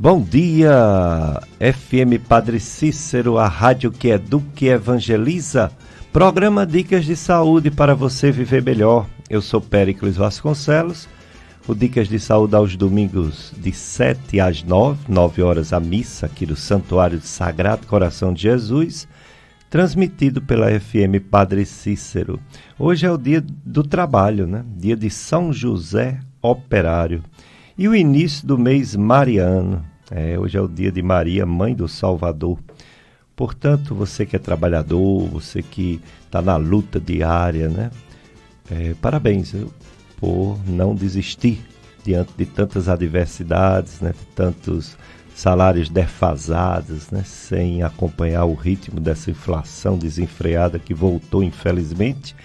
Bom dia, FM Padre Cícero, a rádio que educa e evangeliza. Programa Dicas de Saúde para você viver melhor. Eu sou Péricles Vasconcelos. O Dicas de Saúde aos domingos de 7 às 9 horas a missa aqui do Santuário do Sagrado Coração de Jesus, transmitido pela FM Padre Cícero. Hoje é o dia do trabalho, né? Dia de São José Operário. E o início do mês mariano. Hoje é o dia de Maria, Mãe do Salvador. Portanto, você que é trabalhador, você que está na luta diária, né? Parabéns por não desistir diante de tantas adversidades, né? De tantos salários defasados, né? Sem acompanhar o ritmo dessa inflação desenfreada que voltou, infelizmente.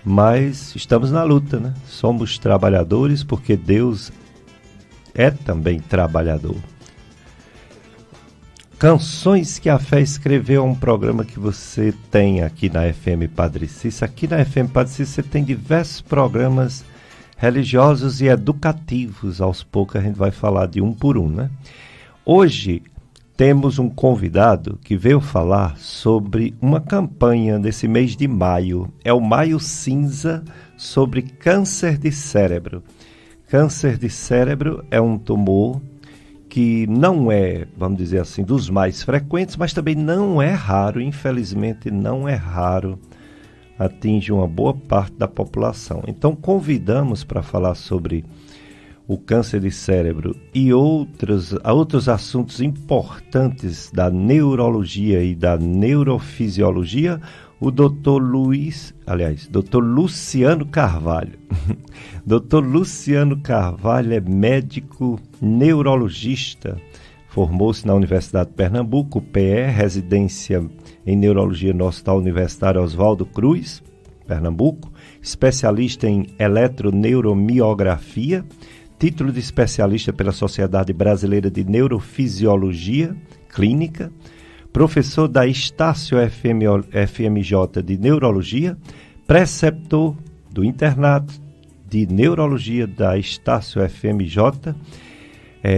Mas estamos na luta, né? Somos trabalhadores porque Deus é também trabalhador. Canções que a Fé escreveu é um programa que você tem aqui na FM Padre Cícero. Aqui na FM Padre Cícero você tem diversos programas religiosos e educativos. Aos poucos a gente vai falar de um por um, né? Hoje temos um convidado que veio falar sobre uma campanha desse mês de maio. É o Maio Cinza, sobre câncer de cérebro. Câncer de cérebro é um tumor que não é, vamos dizer assim, dos mais frequentes, mas também não é raro, infelizmente não é raro, atinge uma boa parte da população. Então convidamos para falar sobre o câncer de cérebro e outros assuntos importantes da neurologia e da neurofisiologia, o Dr. Luciano Carvalho. Dr. Luciano Carvalho é médico neurologista, formou-se na Universidade de Pernambuco, PE, residência em neurologia no Hospital Universitário Oswaldo Cruz, Pernambuco, especialista em eletroneuromiografia, título de especialista pela Sociedade Brasileira de Neurofisiologia Clínica, professor da Estácio FMJ de Neurologia, preceptor do internato de Neurologia da Estácio FMJ,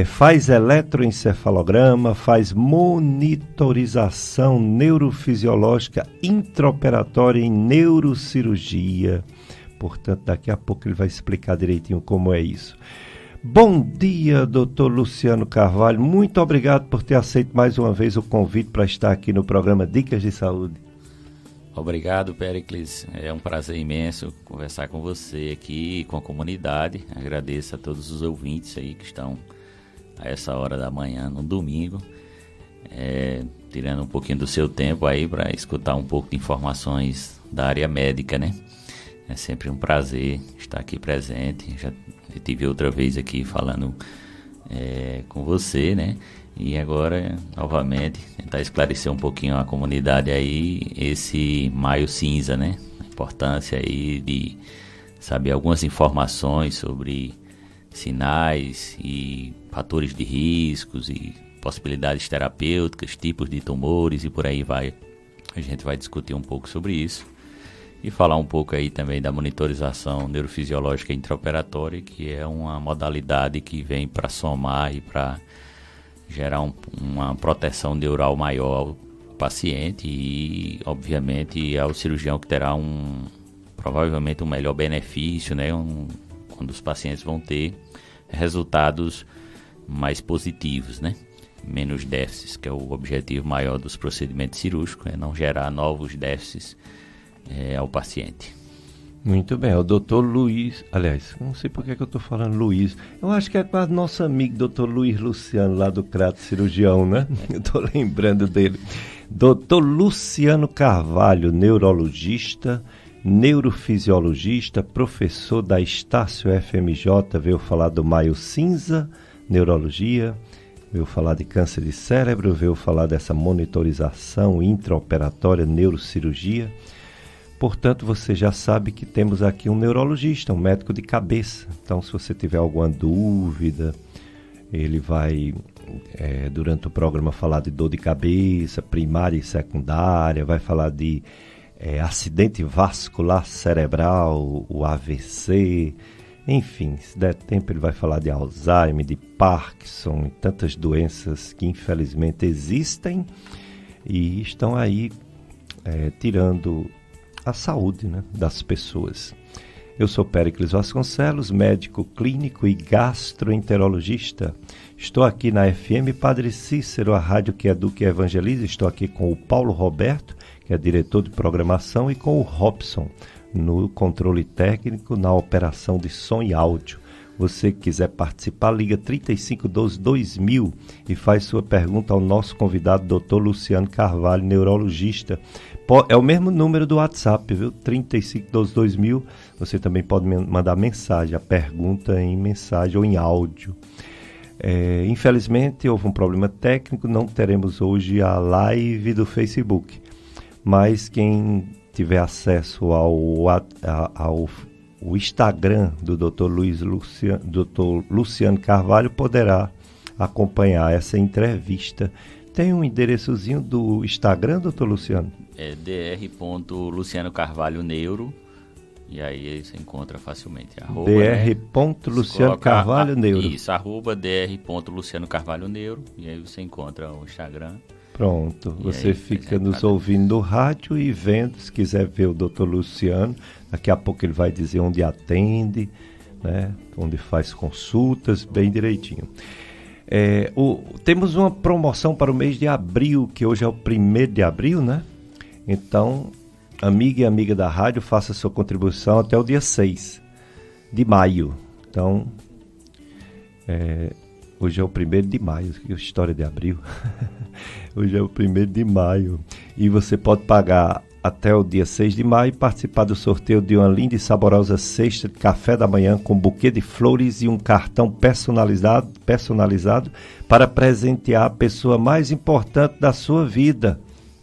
faz eletroencefalograma, faz monitorização neurofisiológica intraoperatória em neurocirurgia. Portanto, daqui a pouco ele vai explicar direitinho como é isso. Bom dia, Dr. Luciano Carvalho. Muito obrigado por ter aceito mais uma vez o convite para estar aqui no programa Dicas de Saúde. Obrigado, Péricles. É um prazer imenso conversar com você aqui, com a comunidade. Agradeço a todos os ouvintes aí que estão a essa hora da manhã, no domingo, tirando um pouquinho do seu tempo aí para escutar um pouco de informações da área médica, né? É sempre um prazer estar aqui presente. Já tive outra vez aqui falando com você, né? E agora, novamente, tentar esclarecer um pouquinho a comunidade aí, esse Maio Cinza, né? A importância aí de saber algumas informações sobre sinais e fatores de riscos e possibilidades terapêuticas, tipos de tumores e por aí vai. A gente vai discutir um pouco sobre isso. E falar um pouco aí também da monitorização neurofisiológica intraoperatória, que é uma modalidade que vem para somar e para gerar uma proteção neural maior ao paciente e, obviamente, ao cirurgião que terá provavelmente um melhor benefício, né? Quando os pacientes vão ter resultados mais positivos, né? Menos déficits, que é o objetivo maior dos procedimentos cirúrgicos, é não gerar novos déficits ao paciente. Muito bem, o doutor Luiz, aliás, não sei por que eu estou falando Luiz, eu acho que é quase nosso amigo doutor Luiz Luciano, lá do Crato Cirurgião, né? Eu estou lembrando dele. Doutor Luciano Carvalho, neurologista, neurofisiologista, professor da Estácio FMJ, veio falar do Maio Cinza, neurologia, veio falar de câncer de cérebro, veio falar dessa monitorização intraoperatória, neurocirurgia. Portanto, você já sabe que temos aqui um neurologista, um médico de cabeça. Então, se você tiver alguma dúvida, ele vai, durante o programa, falar de dor de cabeça, primária e secundária, vai falar de acidente vascular cerebral, o AVC, Enfim, se der tempo ele vai falar de Alzheimer, de Parkinson e tantas doenças que infelizmente existem e estão aí tirando a saúde, né, das pessoas. Eu sou Péricles Vasconcelos, médico clínico e gastroenterologista. Estou aqui na FM Padre Cícero, a rádio que educa e evangeliza. Estou aqui com o Paulo Roberto, que é diretor de programação, e com o Robson, no controle técnico, na operação de som e áudio. Você que quiser participar, liga 3512-2000 e faz sua pergunta ao nosso convidado, Dr. Luciano Carvalho, neurologista. É o mesmo número do WhatsApp, viu? 3512-2000. Você também pode mandar mensagem, a pergunta em mensagem ou em áudio. Infelizmente, houve um problema técnico, não teremos hoje a live do Facebook. Mas quem tiver acesso ao Instagram do Dr. Luciano Carvalho poderá acompanhar essa entrevista. Tem um endereçozinho do Instagram, Dr. Luciano? É dr.luciano carvalho neuro, e aí você encontra facilmente. dr.luciano carvalho neuro. Isso, @dr.luciano carvalho neuro, e aí você encontra o Instagram. Pronto, você fica nos ouvindo no rádio e vendo, se quiser ver o Dr. Luciano, daqui a pouco ele vai dizer onde atende, né, onde faz consultas, bem direitinho. Temos uma promoção para o mês de abril, que hoje é o 1º de abril, né? Então, amiga e amiga da rádio, faça sua contribuição até o dia 6 de maio. Então, hoje é o 1º de maio, que história de abril. Hoje é o 1º de maio. E você pode pagar até o dia 6 de maio e participar do sorteio de uma linda e saborosa cesta de café da manhã com buquê de flores e um cartão personalizado para presentear a pessoa mais importante da sua vida,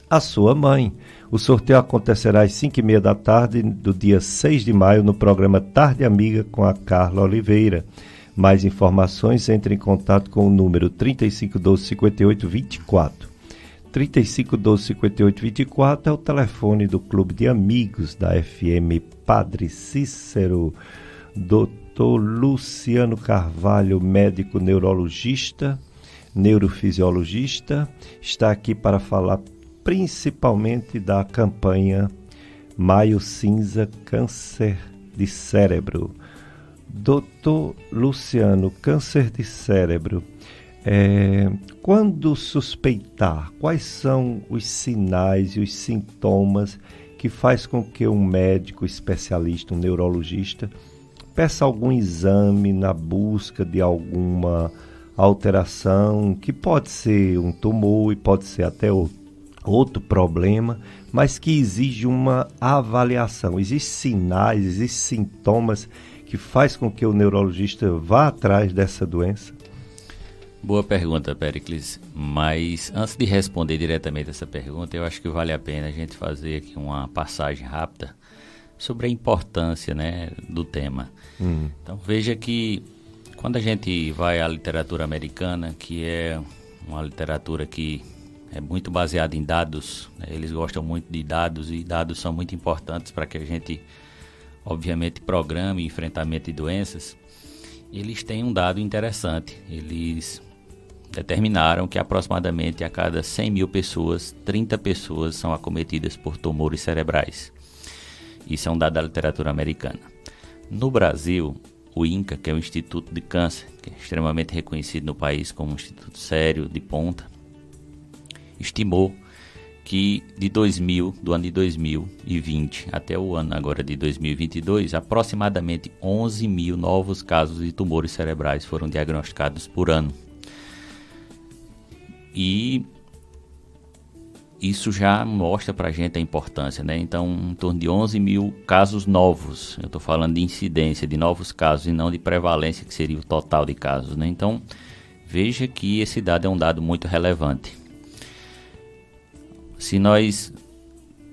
a sua mãe. O sorteio acontecerá às 5h30 da tarde do dia 6 de maio no programa Tarde Amiga com a Carla Oliveira. Mais informações, entre em contato com o número 3512-5824. 3512-5824 é o telefone do Clube de Amigos da FM Padre Cícero. Dr. Luciano Carvalho, médico neurologista, neurofisiologista, está aqui para falar principalmente da campanha Maio Cinza Câncer de Cérebro. Doutor Luciano, câncer de cérebro, quando suspeitar, quais são os sinais e os sintomas que faz com que um médico especialista, um neurologista, peça algum exame na busca de alguma alteração, que pode ser um tumor e pode ser até outro problema, mas que exige uma avaliação. Existem sinais, existem sintomas que faz com que o neurologista vá atrás dessa doença? Boa pergunta, Péricles. Mas antes de responder diretamente essa pergunta, eu acho que vale a pena a gente fazer aqui uma passagem rápida sobre a importância, né, do tema. Então veja que quando a gente vai à literatura americana, que é uma literatura que é muito baseada em dados, né, eles gostam muito de dados e dados são muito importantes para que a gente, obviamente, programe enfrentamento de doenças. Eles têm um dado interessante. Eles determinaram que aproximadamente a cada 100 mil pessoas, 30 pessoas são acometidas por tumores cerebrais. Isso é um dado da literatura americana. No Brasil, o INCA, que é o Instituto de Câncer, que é extremamente reconhecido no país como um instituto sério, de ponta, estimou que do ano de 2020 até o ano agora de 2022, aproximadamente 11 mil novos casos de tumores cerebrais foram diagnosticados por ano. E isso já mostra para a gente a importância, né? Então, em torno de 11 mil casos novos. Eu estou falando de incidência de novos casos e não de prevalência, que seria o total de casos, né? Então, veja que esse dado é um dado muito relevante. Se nós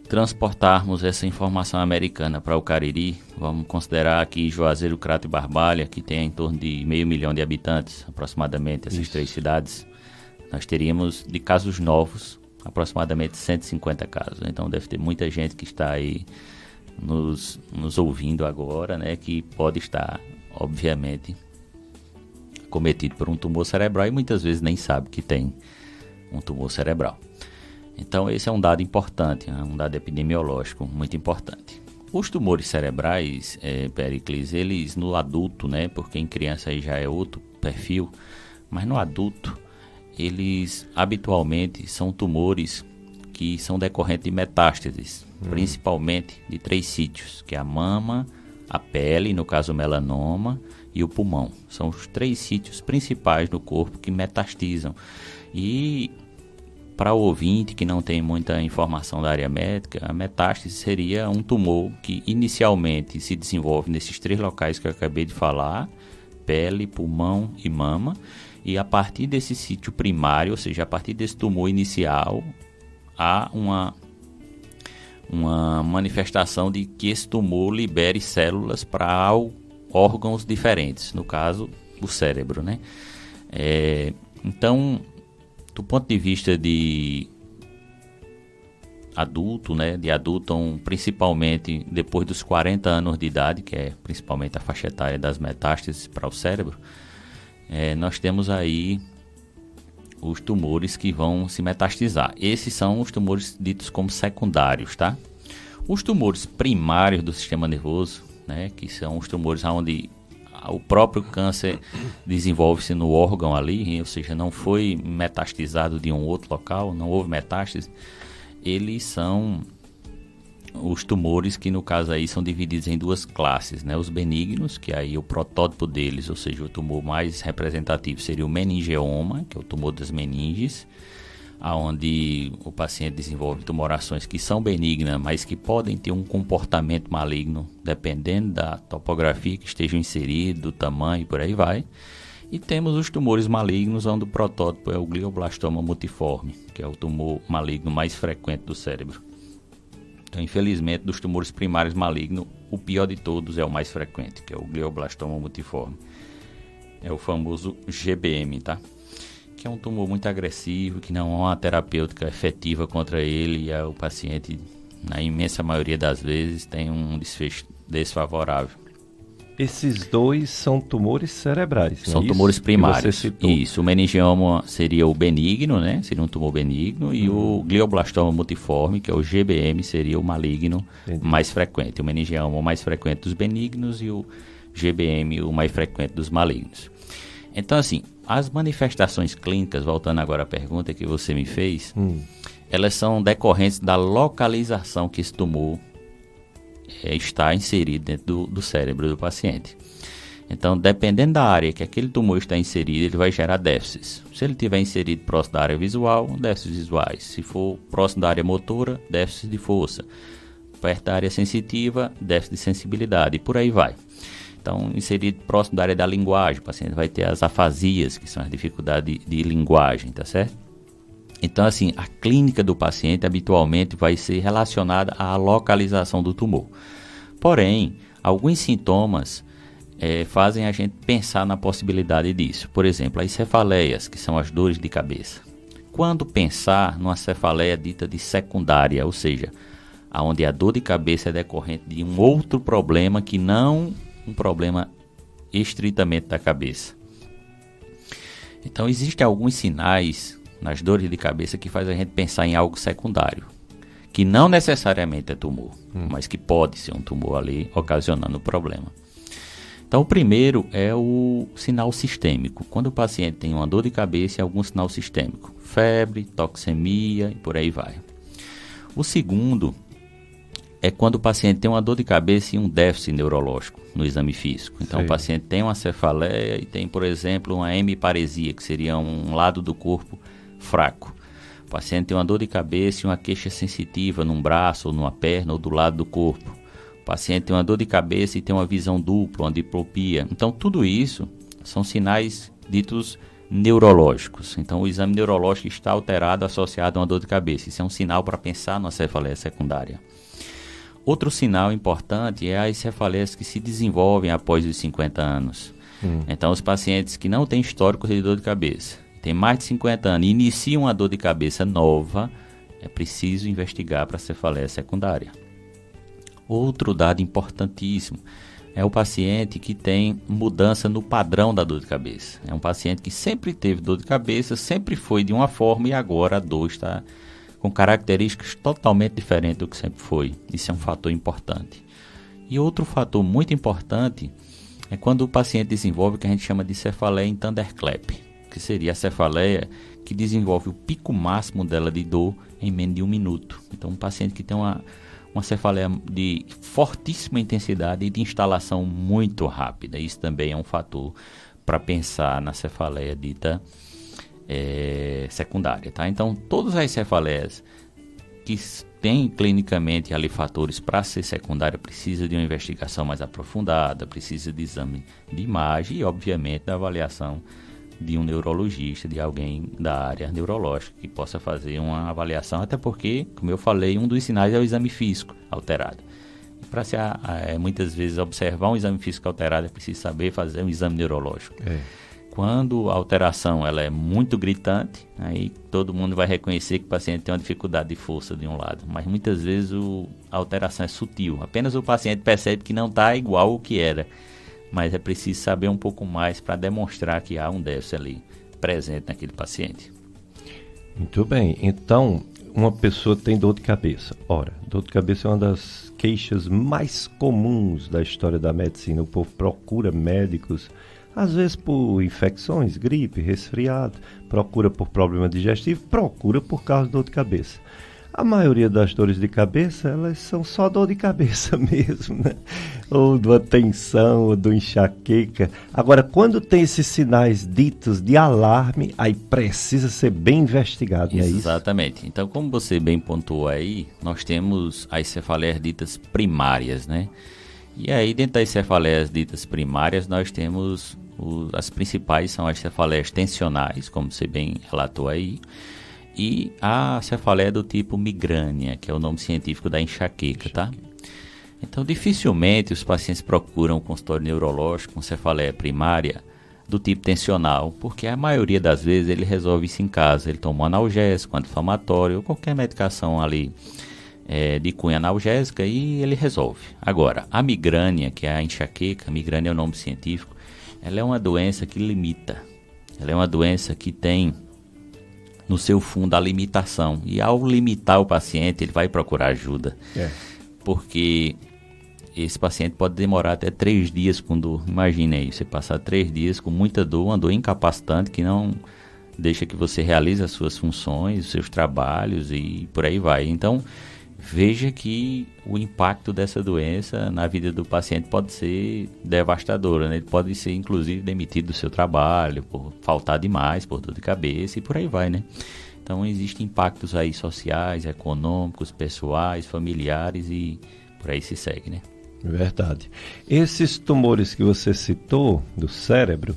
transportarmos essa informação americana para o Cariri, vamos considerar aqui Juazeiro, Crato e Barbalha, que tem em torno de 500 mil de habitantes, aproximadamente, essas três cidades, nós teríamos de casos novos aproximadamente 150 casos. Então deve ter muita gente que está aí nos ouvindo agora, né, que pode estar obviamente, cometido por um tumor cerebral e muitas vezes nem sabe que tem um tumor cerebral. Então esse é um dado importante, né? Um dado epidemiológico muito importante. Os tumores cerebrais, Pericles, eles no adulto, né, porque em criança aí já é outro perfil, mas no adulto eles habitualmente são tumores que são decorrentes de metástases, principalmente de 3 sítios, que é a mama, a pele, no caso o melanoma, e o pulmão. São os 3 sítios principais no corpo que metastizam. E para o ouvinte que não tem muita informação da área médica, a metástase seria um tumor que inicialmente se desenvolve nesses 3 locais que eu acabei de falar, pele, pulmão e mama, e a partir desse sítio primário, ou seja, a partir desse tumor inicial, há uma manifestação de que esse tumor libere células para órgãos diferentes, no caso, o cérebro, né? Então, do ponto de vista de adulto, né? De adulto, principalmente depois dos 40 anos de idade, que é principalmente a faixa etária das metástases para o cérebro, nós temos aí os tumores que vão se metastizar. Esses são os tumores ditos como secundários, tá? Os tumores primários do sistema nervoso, né, que são os tumores onde o próprio câncer desenvolve-se no órgão ali, ou seja, não foi metastizado de um outro local, não houve metástase, eles são os tumores que no caso aí são divididos em 2 classes, né? Os benignos, que aí o protótipo deles, ou seja, o tumor mais representativo seria o meningioma, que é o tumor das meninges, onde o paciente desenvolve tumorações que são benignas, mas que podem ter um comportamento maligno, dependendo da topografia que estejam inseridos, do tamanho e por aí vai. E temos os tumores malignos, onde o protótipo é o glioblastoma multiforme, que é o tumor maligno mais frequente do cérebro. Então, infelizmente, dos tumores primários malignos, o pior de todos é o mais frequente, que é o glioblastoma multiforme. É o famoso GBM, tá? Que é um tumor muito agressivo, que não há uma terapêutica efetiva contra ele, e o paciente, na imensa maioria das vezes, tem um desfecho desfavorável. Esses 2 são tumores cerebrais, são não é tumores isso? primários. Isso, o meningioma seria o benigno, né? Seria um tumor benigno, e o glioblastoma multiforme, que é o GBM, seria o maligno. Entendi. Mais frequente. O meningioma o mais frequente dos benignos e o GBM o mais frequente dos malignos. Então, assim, as manifestações clínicas, voltando agora à pergunta que você me fez, elas são decorrentes da localização que esse tumor está inserido dentro do cérebro do paciente. Então, dependendo da área que aquele tumor está inserido, ele vai gerar déficits. Se ele estiver inserido próximo da área visual, déficits visuais. Se for próximo da área motora, déficit de força. Perto da área sensitiva, déficit de sensibilidade, e por aí vai. Então, inserido próximo da área da linguagem, o paciente vai ter as afasias, que são as dificuldades de linguagem, tá certo? Então, assim, a clínica do paciente habitualmente vai ser relacionada à localização do tumor. Porém, alguns sintomas fazem a gente pensar na possibilidade disso. Por exemplo, as cefaleias, que são as dores de cabeça. Quando pensar numa cefaleia dita de secundária, ou seja, onde a dor de cabeça é decorrente de um outro problema que não um problema estritamente da cabeça. Então, existem alguns sinais nas dores de cabeça que faz a gente pensar em algo secundário, que não necessariamente é tumor, mas que pode ser um tumor ali ocasionando o problema. Então, o primeiro é o sinal sistêmico. Quando o paciente tem uma dor de cabeça, é algum sinal sistêmico. Febre, toxemia e por aí vai. O segundo é quando o paciente tem uma dor de cabeça e um déficit neurológico no exame físico. Então, o paciente tem uma cefaleia e tem, por exemplo, uma hemiparesia, que seria um lado do corpo fraco. O paciente tem uma dor de cabeça e uma queixa sensitiva num braço, ou numa perna, ou do lado do corpo. O paciente tem uma dor de cabeça e tem uma visão dupla, uma diplopia. Então, tudo isso são sinais ditos neurológicos. Então, o exame neurológico está alterado, associado a uma dor de cabeça. Isso é um sinal para pensar numa cefaleia secundária. Outro sinal importante é as cefaleias que se desenvolvem após os 50 anos. Então, os pacientes que não têm histórico de dor de cabeça, têm mais de 50 anos e iniciam uma dor de cabeça nova, é preciso investigar para a cefaleia secundária. Outro dado importantíssimo é o paciente que tem mudança no padrão da dor de cabeça. É um paciente que sempre teve dor de cabeça, sempre foi de uma forma e agora a dor está com características totalmente diferentes do que sempre foi. Isso é um fator importante. E outro fator muito importante é quando o paciente desenvolve o que a gente chama de cefaleia em thunderclap, que seria a cefaleia que desenvolve o pico máximo dela de dor em menos de 1 minuto. Então, um paciente que tem uma cefaleia de fortíssima intensidade e de instalação muito rápida. Isso também é um fator para pensar na cefaleia dita secundária, tá? Então, todas as cefaleias que têm clinicamente ali fatores para ser secundária precisa de uma investigação mais aprofundada, precisa de exame de imagem e, obviamente, da avaliação de um neurologista, de alguém da área neurológica que possa fazer uma avaliação, até porque, como eu falei, um dos sinais é o exame físico alterado. Para se muitas vezes observar um exame físico alterado é preciso saber fazer um exame neurológico. Quando a alteração ela é muito gritante, aí todo mundo vai reconhecer que o paciente tem uma dificuldade de força de um lado, mas muitas vezes a alteração é sutil, apenas o paciente percebe que não está igual ao que era, mas é preciso saber um pouco mais para demonstrar que há um déficit ali presente naquele paciente. Muito bem, então uma pessoa tem dor de cabeça. Ora, dor de cabeça é uma das queixas mais comuns da história da medicina. O povo procura médicos, às vezes por infecções, gripe, resfriado, procura por problema digestivo, procura por causa de dor de cabeça. A maioria das dores de cabeça, elas são só dor de cabeça mesmo, né? Ou de uma tensão, ou de uma enxaqueca. Agora, quando tem esses sinais ditos de alarme, aí precisa ser bem investigado, não é isso? Exatamente. Então, como você bem pontuou aí, nós temos as cefaleias ditas primárias, né? E aí, dentro das cefaleias ditas primárias, nós temos as principais são as cefaleias tensionais, como você bem relatou aí, e a cefaleia do tipo migrânia, que é o nome científico da enxaqueca, tá? Então, dificilmente os pacientes procuram um consultório neurológico com cefaleia primária do tipo tensional, porque a maioria das vezes ele resolve isso em casa. Ele toma um analgésico, anti-inflamatório ou qualquer medicação ali de cunha analgésica e ele resolve. Agora, a migrânia, que é a enxaqueca, migrânia é o nome científico, ela é uma doença que limita. Ela é uma doença que tem no seu fundo a limitação. E ao limitar o paciente, ele vai procurar ajuda. Porque esse paciente pode demorar até 3 dias com dor. Imagine aí, você passar 3 dias com muita dor, uma dor incapacitante que não deixa que você realize as suas funções, os seus trabalhos e por aí vai. Então, veja que o impacto dessa doença na vida do paciente pode ser devastador, né? Ele pode ser, inclusive, demitido do seu trabalho, por faltar demais, por dor de cabeça e por aí vai, né? Então, existem impactos aí sociais, econômicos, pessoais, familiares e por aí se segue, né? Verdade. Esses tumores que você citou do cérebro,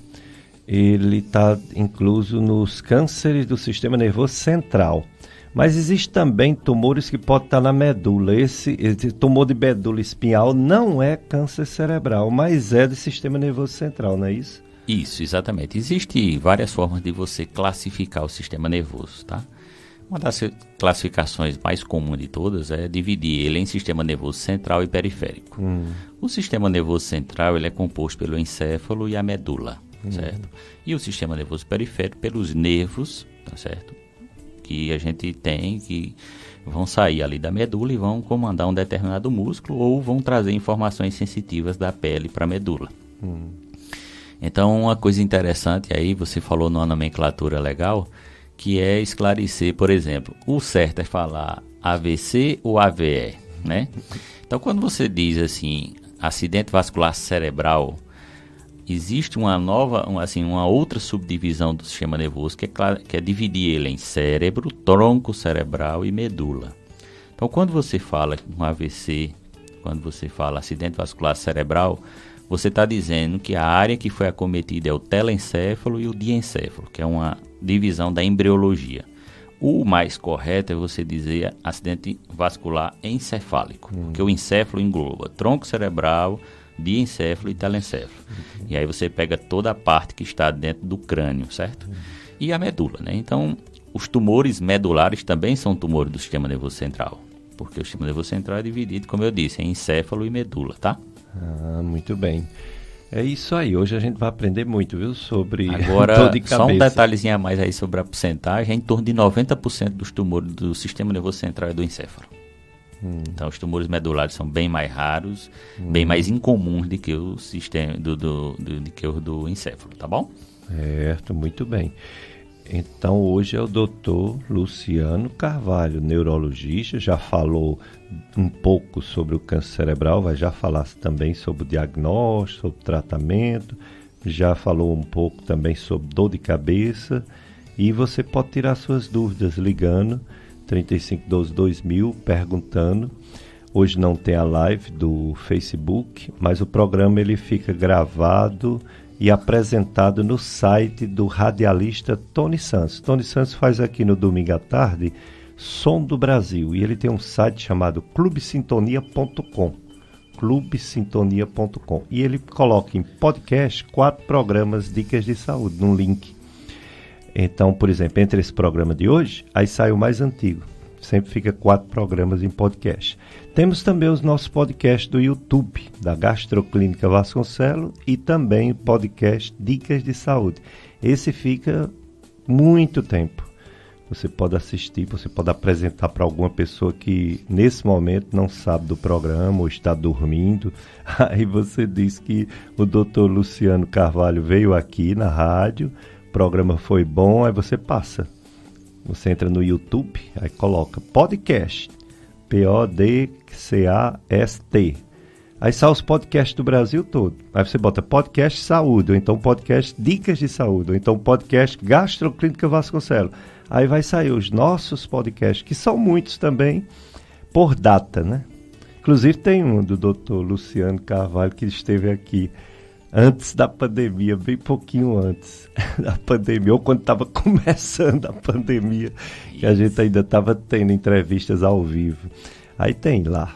ele está incluso nos cânceres do sistema nervoso central. Mas existe também tumores que podem estar na medula. Esse tumor de medula espinhal não é câncer cerebral, mas é do sistema nervoso central, não é isso? Isso, exatamente. Existem várias formas de você classificar o sistema nervoso, tá? Uma das classificações mais comuns de todas é dividir ele em sistema nervoso central e periférico. O sistema nervoso central ele é composto pelo encéfalo e a medula, certo? E o sistema nervoso periférico pelos nervos, tá certo? Que a gente tem, que vão sair ali da medula e vão comandar um determinado músculo ou vão trazer informações sensitivas da pele para a medula. Então, uma coisa interessante aí, você falou numa nomenclatura legal, que é esclarecer, por exemplo, o certo é falar AVC ou AVE, né? Então, quando você diz assim, acidente vascular cerebral, existe uma outra subdivisão do sistema nervoso que é dividir ele em cérebro, tronco cerebral e medula. Então, quando você fala um AVC, quando você fala acidente vascular cerebral, você está dizendo que a área que foi acometida é o telencéfalo e o diencéfalo, que é uma divisão da embriologia. O mais correto é você dizer acidente vascular encefálico, porque o encéfalo engloba tronco cerebral, diencéfalo e telencéfalo. E aí você pega toda a parte que está dentro do crânio, certo? E a medula, né? Então, os tumores medulares também são tumores do sistema nervoso central, porque o sistema nervoso central é dividido, como eu disse, em encéfalo e medula, tá? Muito bem. É isso aí, hoje a gente vai aprender muito, viu, sobre agora, dor de cabeça. Só um detalhezinho a mais aí sobre a porcentagem, em torno de 90% dos tumores do sistema nervoso central é do encéfalo. Então os tumores medulares são bem mais raros, bem mais incomuns do que o sistema do encéfalo, tá bom? Certo, muito bem. Então hoje é o Dr. Luciano Carvalho, neurologista, já falou um pouco sobre o câncer cerebral, vai já falar também sobre o diagnóstico, sobre o tratamento, já falou um pouco também sobre dor de cabeça, e você pode tirar suas dúvidas ligando 3512-2000, perguntando. Hoje não tem a live do Facebook, mas o programa ele fica gravado e apresentado no site do radialista Tony Santos. Tony Santos faz aqui no domingo à tarde Som do Brasil, e ele tem um site chamado clubesintonia.com, clubesintonia.com, e ele coloca em podcast 4 programas Dicas de Saúde num link. Então, por exemplo, entre esse programa de hoje, aí sai o mais antigo. Sempre fica 4 programas em podcast. Temos também os nossos podcasts do YouTube, da Gastroclínica Vasconcelos, e também o podcast Dicas de Saúde. Esse fica muito tempo. Você pode assistir, você pode apresentar para alguma pessoa que nesse momento não sabe do programa ou está dormindo. Aí você diz que o Dr. Luciano Carvalho veio aqui na rádio, o programa foi bom, aí você passa. Você entra no YouTube, aí coloca podcast, Podcast. Aí sai os podcasts do Brasil todo. Aí você bota podcast saúde, ou então podcast dicas de saúde, ou então podcast Gastroclínica Vasconcelos. Aí vai sair os nossos podcasts, que são muitos também, por data, né? Inclusive tem um do Dr. Luciano Carvalho, que esteve aqui antes da pandemia, bem pouquinho antes da pandemia, ou quando estava começando a pandemia, que a gente ainda estava tendo entrevistas ao vivo. Aí tem lá.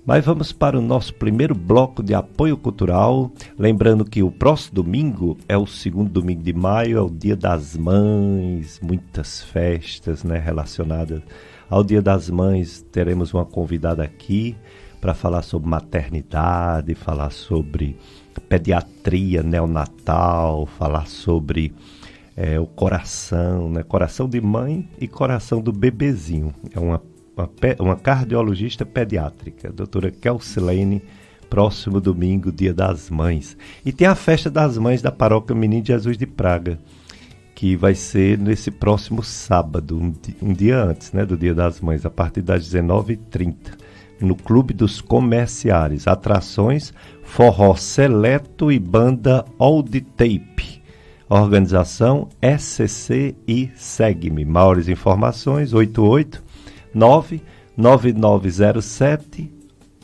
Mas vamos para o nosso primeiro bloco de apoio cultural. Lembrando que o próximo domingo é o segundo domingo de maio, é o Dia das Mães, muitas festas, né, relacionadas ao Dia das Mães. Teremos uma convidada aqui para falar sobre maternidade, falar sobre pediatria neonatal, falar sobre o coração, né, coração de mãe e coração do bebezinho. É uma cardiologista pediátrica, a doutora Kelsilene, próximo domingo, Dia das Mães. E tem a festa das mães da paróquia Menino Jesus de Praga, que vai ser nesse próximo sábado, um dia antes, né, do Dia das Mães, a partir das 19h30, no Clube dos Comerciários. Atrações, forró seleto e banda Old Tape. Organização SCC e Segue-me. Maiores informações, 99907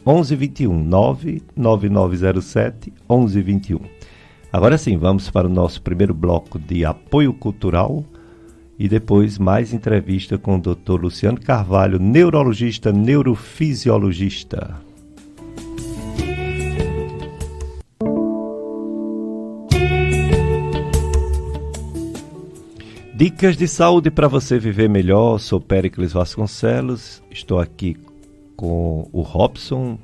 1121, 99907 1121. Agora sim, vamos para o nosso primeiro bloco de apoio cultural e depois mais entrevista com o Dr. Luciano Carvalho, neurologista, neurofisiologista. Dicas de saúde para você viver melhor. Sou Péricles Vasconcelos, estou aqui com o Robson,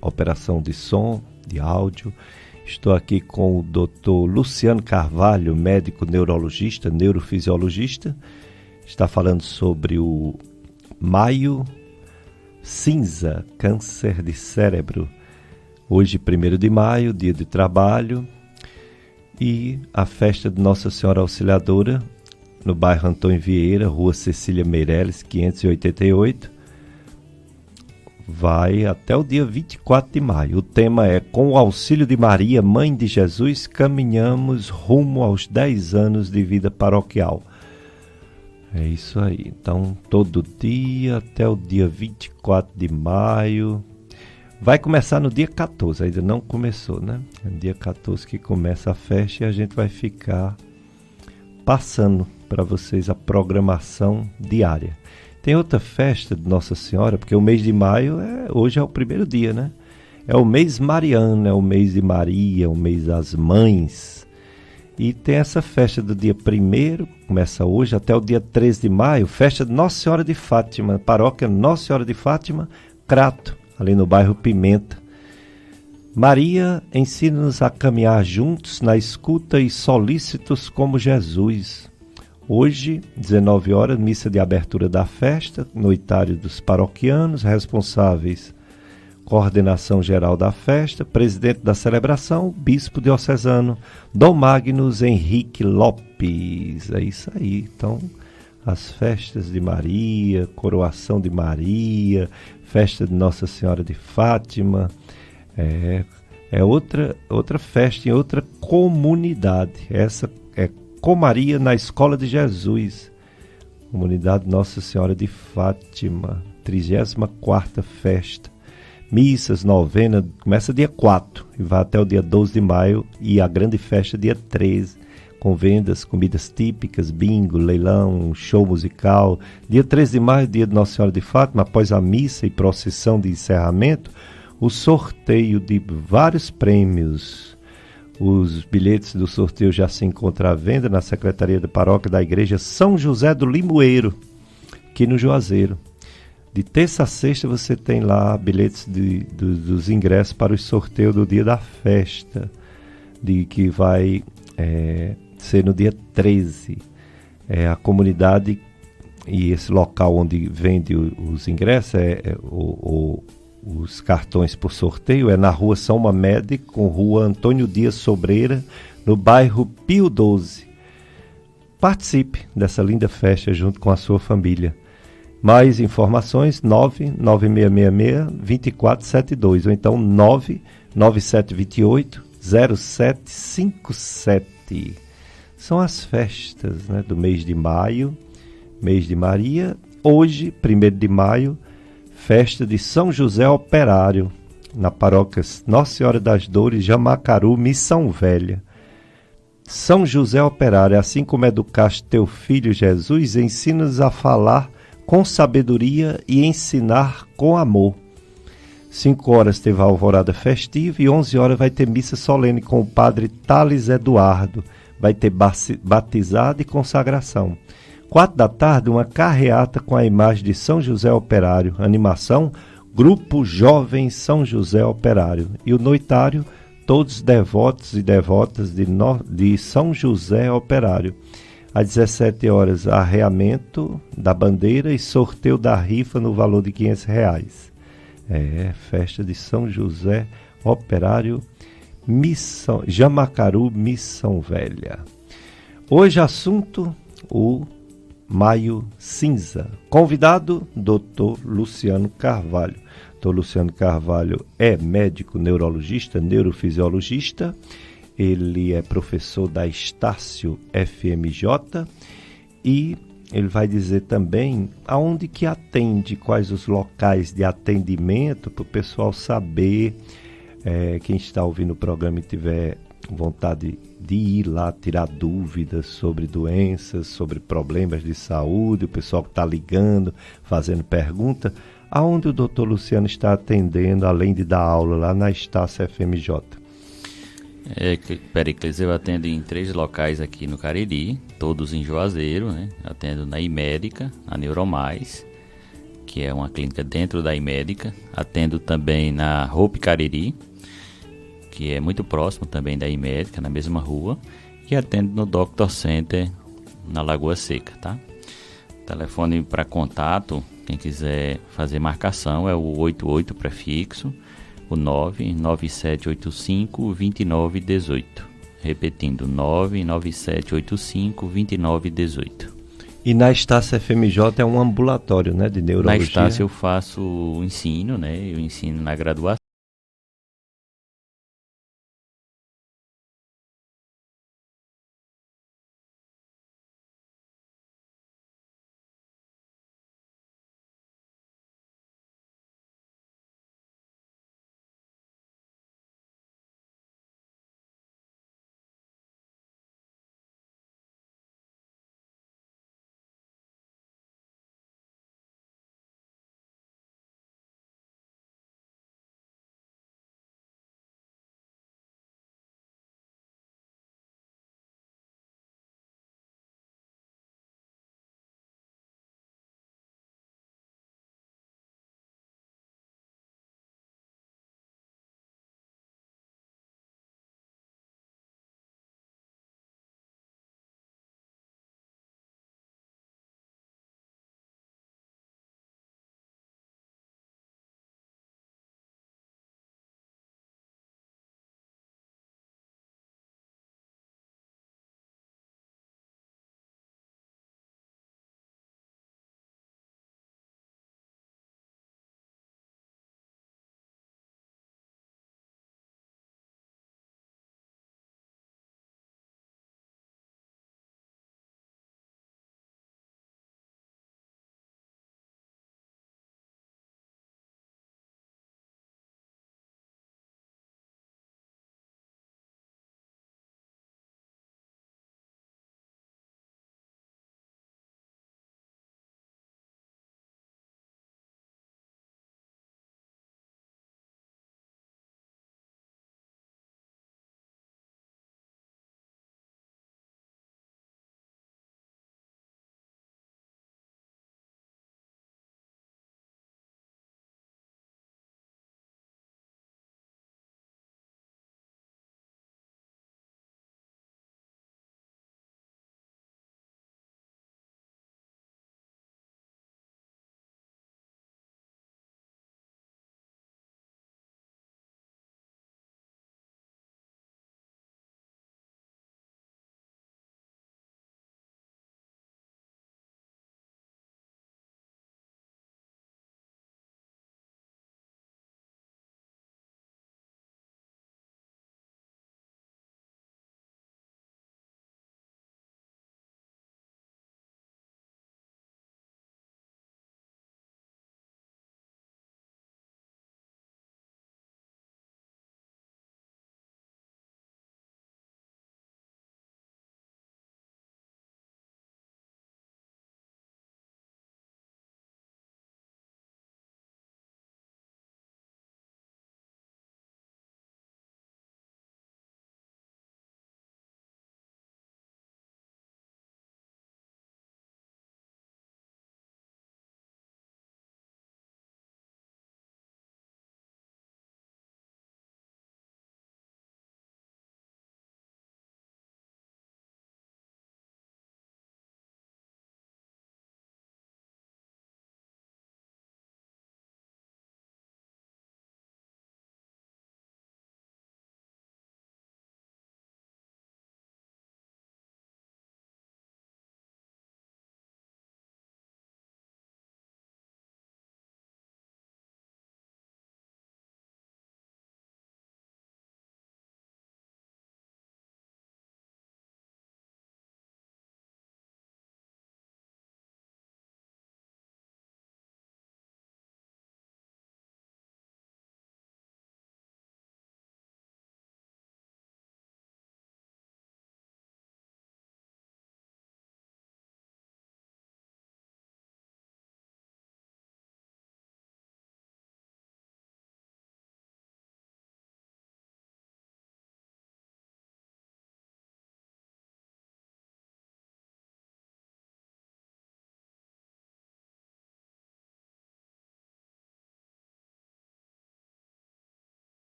operação de som, de áudio. Estou aqui com o Dr. Luciano Carvalho, médico neurologista, neurofisiologista. Está falando sobre o Maio Cinza, câncer de cérebro. Hoje, 1º de maio, dia de trabalho, e a festa de Nossa Senhora Auxiliadora, no bairro Antônio Vieira, Rua Cecília Meireles, 588, vai até o dia 24 de maio. O tema é: com o auxílio de Maria, Mãe de Jesus, caminhamos rumo aos 10 anos de vida paroquial. É isso aí. Então, todo dia até o dia 24 de maio. Vai começar no dia 14, ainda não começou, né? É no dia 14 que começa a festa e a gente vai ficar passando para vocês a programação diária. Tem outra festa de Nossa Senhora, porque o mês de maio, hoje é o primeiro dia, né? É o mês mariano, é o mês de Maria, o mês das mães. E tem essa festa do dia 1º, começa hoje, até o dia 13 de maio, festa de Nossa Senhora de Fátima, paróquia Nossa Senhora de Fátima, Crato, ali no bairro Pimenta. Maria, ensina-nos a caminhar juntos na escuta e solícitos como Jesus. Hoje, 19 horas, missa de abertura da festa, noitário dos paroquianos, responsáveis, coordenação geral da festa, presidente da celebração, bispo diocesano, Dom Magnus Henrique Lopes. É isso aí. Então, as festas de Maria, coroação de Maria, festa de Nossa Senhora de Fátima, é outra festa em outra comunidade. Essa é com Maria na Escola de Jesus, comunidade Nossa Senhora de Fátima, 34ª festa. Missas, novena, começa dia 4 e vai até o dia 12 de maio e a grande festa dia 13, com vendas, comidas típicas, bingo, leilão, show musical. Dia 13 de maio, dia de Nossa Senhora de Fátima, após a missa e procissão de encerramento, o sorteio de vários prêmios. Os bilhetes do sorteio já se encontram à venda na Secretaria da Paróquia da Igreja São José do Limoeiro, aqui no Juazeiro. De terça a sexta você tem lá bilhetes dos ingressos para o sorteio do dia da festa, que vai ser no dia 13. A comunidade e esse local onde vende os ingressos, os cartões por sorteio, é na rua São Mamede, com rua Antônio Dias Sobreira, no bairro Pio 12. Participe dessa linda festa junto com a sua família. Mais informações, 99666-2472 ou então 99728-0757. São as festas, né, do mês de maio, mês de Maria. Hoje, 1º de maio, festa de São José Operário, na paróquia Nossa Senhora das Dores, Jamacaru, Missão Velha. São José Operário, assim como educaste teu filho Jesus, ensina-nos a falar com sabedoria e ensinar com amor. 5 horas teve a alvorada festiva e 11 horas vai ter missa solene com o padre Thales Eduardo. Vai ter batizado e consagração. 4 da tarde, uma carreata com a imagem de São José Operário. Animação, Grupo Jovem São José Operário. E o noitário, todos devotos e devotas de São José Operário. Às 17 horas, arreamento da bandeira e sorteio da rifa no valor de R$500. Festa de São José Operário, Jamacaru, Missão Velha. Hoje, assunto, o Maio Cinza. Convidado, Dr. Luciano Carvalho. Dr. Luciano Carvalho é médico neurologista, neurofisiologista. Ele é professor da Estácio FMJ e ele vai dizer também aonde que atende, quais os locais de atendimento, para o pessoal saber, quem está ouvindo o programa e tiver vontade de ir lá tirar dúvidas sobre doenças, sobre problemas de saúde, o pessoal que está ligando, fazendo pergunta, aonde o Dr. Luciano está atendendo, além de dar aula lá na Estácio FMJ? Pericles, eu atendo em 3 locais aqui no Cariri, todos em Juazeiro, né? Atendo na Imédica, na Neuromais, que é uma clínica dentro da Imédica. Atendo também na Hope Cariri, que é muito próximo também da Imédica, na mesma rua. E atendo no Doctor Center, na Lagoa Seca, tá? Telefone para contato, quem quiser fazer marcação, é o 88 prefixo, o 99785-2918. Repetindo, 99785-2918. E na Estácio FMJ é um ambulatório, né, de neurologia? Na Estácio eu faço o ensino, né? Eu ensino na graduação.